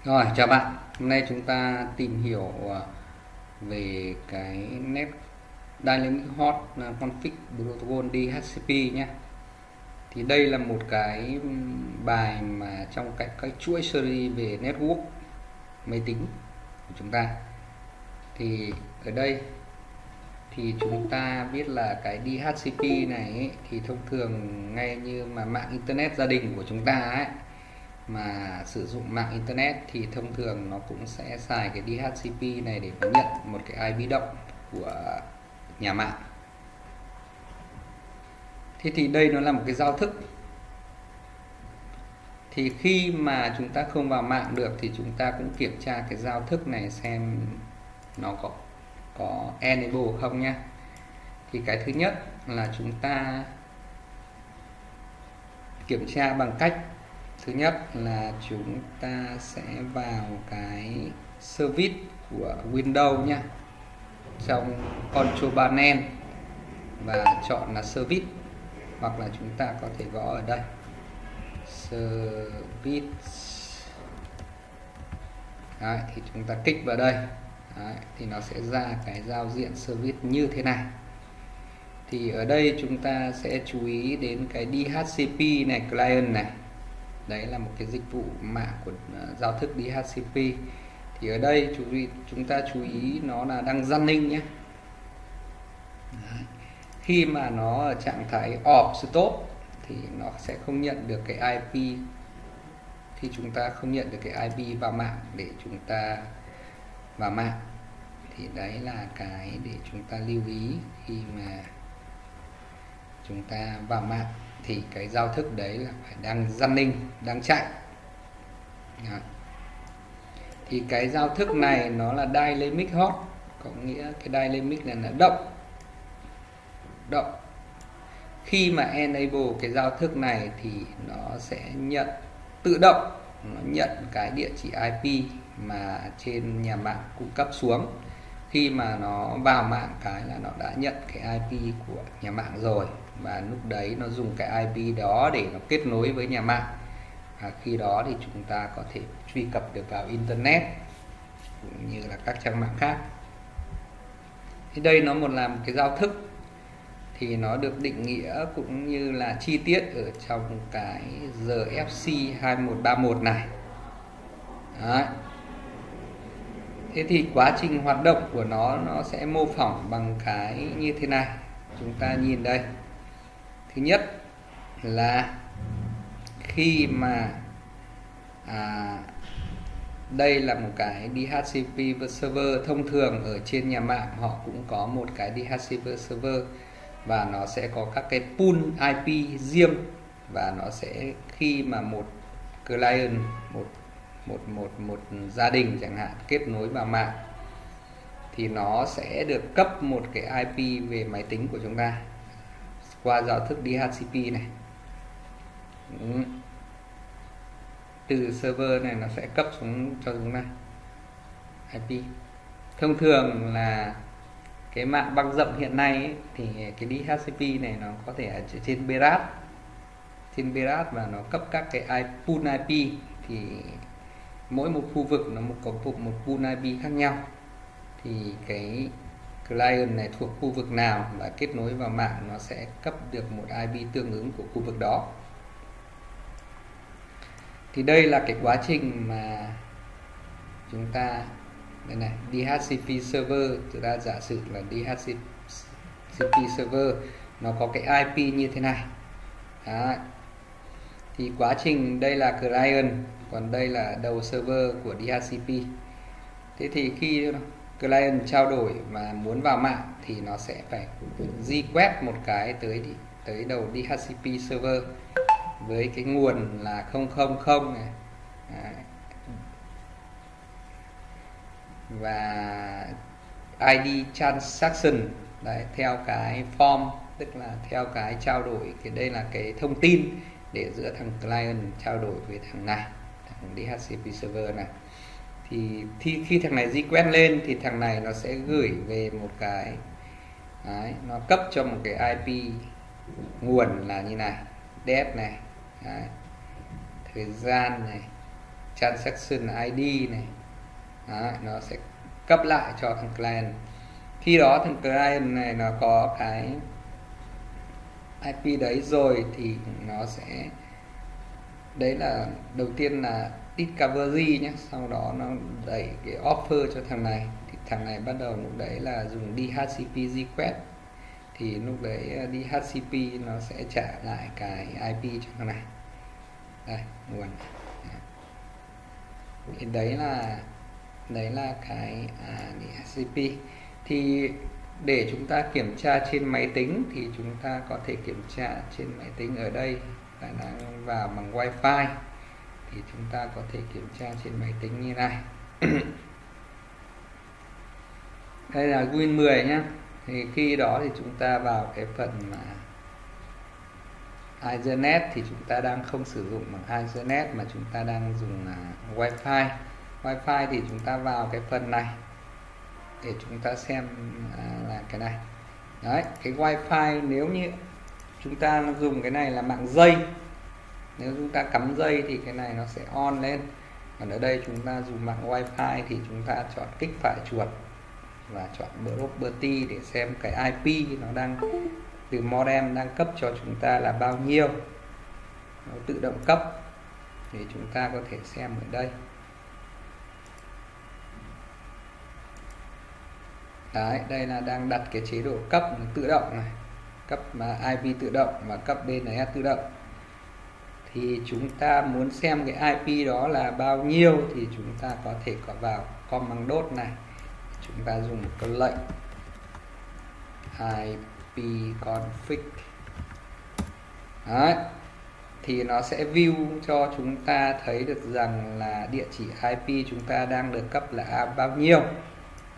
Rồi, chào bạn. Hôm nay chúng ta tìm hiểu về cái Net Dynamic Hot Config Protocol DHCP nhé. Thì đây là một cái bài mà trong cái chuỗi series về network máy tính của chúng ta. Thì ở đây thì chúng ta biết là cái DHCP này ấy, thì thông thường ngay như mà mạng internet gia đình của chúng ta ấy, mà sử dụng mạng internet thì thông thường nó cũng sẽ xài cái DHCP này để nhận một cái IP động của nhà mạng. Thế thì đây nó là một cái giao thức. Thì khi mà chúng ta không vào mạng được thì chúng ta cũng kiểm tra cái giao thức này xem nó có enable không nhé. Thì cái thứ nhất là chúng ta kiểm tra bằng cách thứ nhất là chúng ta sẽ vào cái service của Windows nhé, trong Control Panel và chọn là service, hoặc là chúng ta có thể gõ ở đây service. Đấy, thì chúng ta kích vào đây. Đấy, thì nó sẽ ra cái giao diện service như thế này. Thì ở đây chúng ta sẽ chú ý đến cái DHCP này, client này. Đấy là một cái dịch vụ mạng của giao thức DHCP. Thì ở đây chúng ta chú ý nó là đang running nhé. Đấy. Khi mà nó ở trạng thái off stop thì nó sẽ không nhận được cái IP. Khi chúng ta không nhận được cái IP vào mạng để chúng ta vào mạng, thì đấy là cái để chúng ta lưu ý khi mà chúng ta vào mạng thì cái giao thức đấy là phải đang running, đang chạy. Đó. Thì cái giao thức này nó là dynamic hot, có nghĩa cái dynamic này là động. Khi mà enable cái giao thức này thì nó sẽ nhận tự động, nó nhận cái địa chỉ IP mà trên nhà mạng cung cấp xuống. Khi mà nó vào mạng cái là nó đã nhận cái IP của nhà mạng rồi, và lúc đấy nó dùng cái IP đó để nó kết nối với nhà mạng, và khi đó thì chúng ta có thể truy cập được vào internet cũng như là các trang mạng khác. Thì đây nó là một cái giao thức, thì nó được định nghĩa cũng như là chi tiết ở trong cái RFC 2131 này. Đấy. Thế thì quá trình hoạt động của nó sẽ mô phỏng bằng cái như thế này. Chúng ta nhìn đây. Thứ nhất là khi mà đây là một cái DHCP server. Thông thường ở trên nhà mạng họ cũng có một cái DHCP server, và nó sẽ có các cái pool IP riêng, và nó sẽ khi mà một client, một gia đình chẳng hạn kết nối vào mạng thì nó sẽ được cấp một cái IP về máy tính của chúng ta qua giao thức DHCP này. Từ server này nó sẽ cấp xuống cho chúng ta IP. Thông thường là cái mạng băng rộng hiện nay ấy, thì cái DHCP này nó có thể ở trên BERAT, và nó cấp các cái pool IP. Thì mỗi một khu vực nó có một pool IP khác nhau, thì cái client này thuộc khu vực nào và kết nối vào mạng nó sẽ cấp được một IP tương ứng của khu vực đó. Thì đây là cái quá trình mà chúng ta đây này, DHCP server, chúng ta giả sử là DHCP server nó có cái IP như thế này. Đó. Thì quá trình đây là client, còn đây là đầu server của DHCP. Thế thì khi client trao đổi mà muốn vào mạng thì nó sẽ phải request một cái tới đầu DHCP server với cái nguồn là 000 này. Đấy. Và ID transaction đấy, theo cái form, tức là theo cái trao đổi, cái đây là cái thông tin để giữa thằng client trao đổi với thằng này, thằng DHCP server này. Thì khi thằng này request lên thì thằng này nó sẽ gửi về một cái đấy, nó cấp cho một cái IP nguồn là như này, date này, đấy, thời gian này, transaction ID này. Đấy, nó sẽ cấp lại cho thằng client. Khi đó thằng client này nó có cái IP đấy rồi thì nó sẽ, đấy là đầu tiên là discovery nhé, sau đó nó đẩy cái offer cho thằng này, thì thằng này bắt đầu lúc đấy là dùng DHCP request, thì lúc đấy DHCP nó sẽ trả lại cái IP cho thằng này. Đây, nguồn. Thì đấy là cái DHCP. Thì để chúng ta kiểm tra trên máy tính thì chúng ta có thể kiểm tra trên máy tính ở đây, là đang vào bằng Wi-Fi thì chúng ta có thể kiểm tra trên máy tính như này. Đây là Win 10 nhé. Thì khi đó thì chúng ta vào cái phần mà Ethernet thì chúng ta đang không sử dụng bằng Ethernet mà chúng ta đang dùng Wi-Fi. Wi-Fi thì chúng ta vào cái phần này để chúng ta xem là cái này. Đấy, cái Wi-Fi nếu như chúng ta dùng cái này là mạng dây, nếu chúng ta cắm dây thì cái này nó sẽ on lên. Còn ở đây chúng ta dùng mạng Wi-Fi thì chúng ta chọn kích phải chuột và chọn property để xem cái IP nó đang từ modem đang cấp cho chúng ta là bao nhiêu, nó tự động cấp thì chúng ta có thể xem ở đây. Đấy, đây là đang đặt cái chế độ cấp tự động này, cấp mà IP tự động và cấp DNS tự động. Thì chúng ta muốn xem cái IP đó là bao nhiêu thì chúng ta có thể có vào command dot này, chúng ta dùng một câu lệnh ipconfig. Đấy, thì nó sẽ view cho chúng ta thấy được rằng là địa chỉ IP chúng ta đang được cấp là bao nhiêu.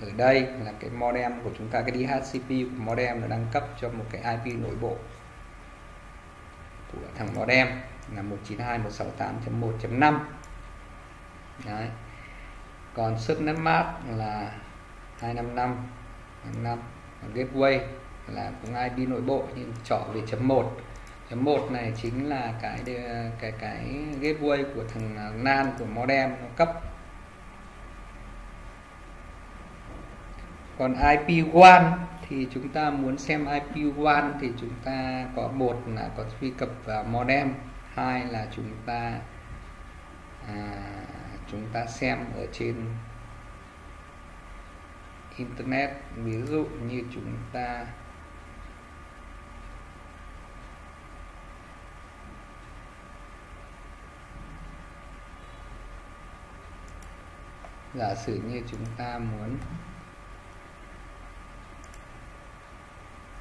Ở đây là cái modem của chúng ta, cái DHCP của modem nó đang cấp cho một cái IP nội bộ của thằng modem là 192.168.1.5. Đấy. Còn subnet mask là 255.5. Gateway là cũng IP nội bộ nhưng trỏ về chấm 1. Chấm 1 này chính là cái gateway của thằng LAN của modem nó cấp. Còn IP1 thì chúng ta muốn xem IP1 thì chúng ta có một là có truy cập vào modem, hai là chúng ta xem ở trên internet. Ví dụ như chúng ta giả sử như chúng ta muốn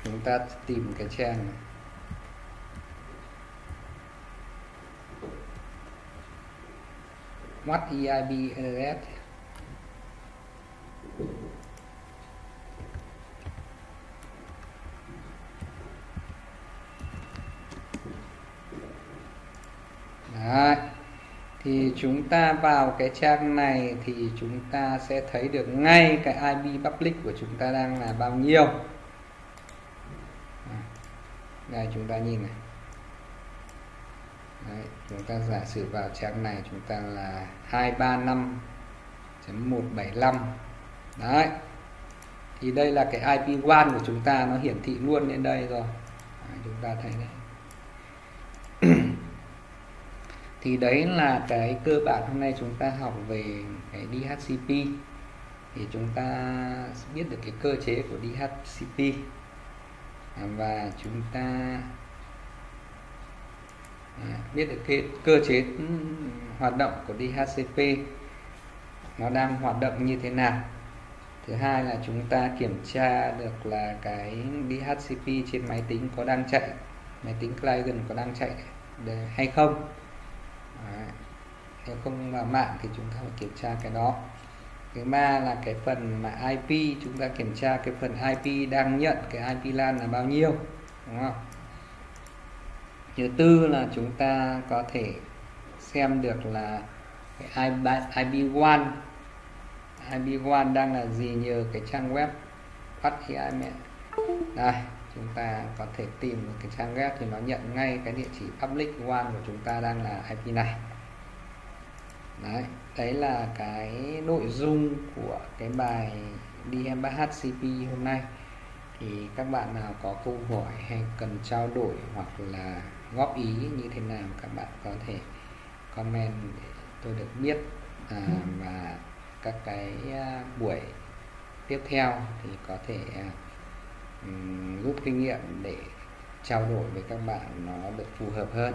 chúng ta tìm cái trang này. What EIB address. Đấy. Thì chúng ta vào cái trang này thì chúng ta sẽ thấy được ngay cái IP public của chúng ta đang là bao nhiêu. Đây chúng ta nhìn này. Đấy, chúng ta giả sử vào trang này chúng ta là 235.175. Đấy. Thì đây là cái IP1 của chúng ta, nó hiển thị luôn lên đây rồi. Đấy, chúng ta thấy này. Thì đấy là cái cơ bản hôm nay chúng ta học về cái DHCP. Thì chúng ta biết được cái cơ chế của DHCP và chúng ta biết được cái cơ chế hoạt động của DHCP nó đang hoạt động như thế nào. Thứ hai là chúng ta kiểm tra được là cái DHCP trên máy tính có đang chạy, máy tính client có đang chạy hay không. Nếu không vào mạng thì chúng ta phải kiểm tra cái đó. Thứ ba là cái phần mà IP, chúng ta kiểm tra cái phần IP đang nhận cái IP LAN là bao nhiêu, đúng không? Thứ tư là chúng ta có thể xem được là cái IP1 đang là gì nhờ cái trang web What. Đây, chúng ta có thể tìm được cái trang web thì nó nhận ngay cái địa chỉ public one của chúng ta đang là IP này. Đấy là cái nội dung của cái bài DM3HCP hôm nay. Thì các bạn nào có câu hỏi hay cần trao đổi hoặc là góp ý như thế nào, các bạn có thể comment để tôi được biết. Và các cái buổi tiếp theo thì có thể rút kinh nghiệm để trao đổi với các bạn nó được phù hợp hơn.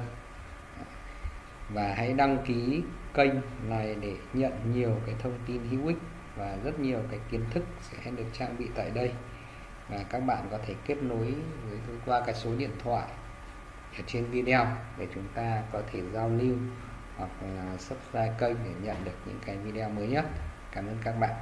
Và hãy đăng ký kênh này để nhận nhiều cái thông tin hữu ích và rất nhiều cái kiến thức sẽ được trang bị tại đây. Và các bạn có thể kết nối với tôi qua cái số điện thoại ở trên video để chúng ta có thể giao lưu hoặc là subscribe kênh để nhận được những cái video mới nhất. Cảm ơn các bạn.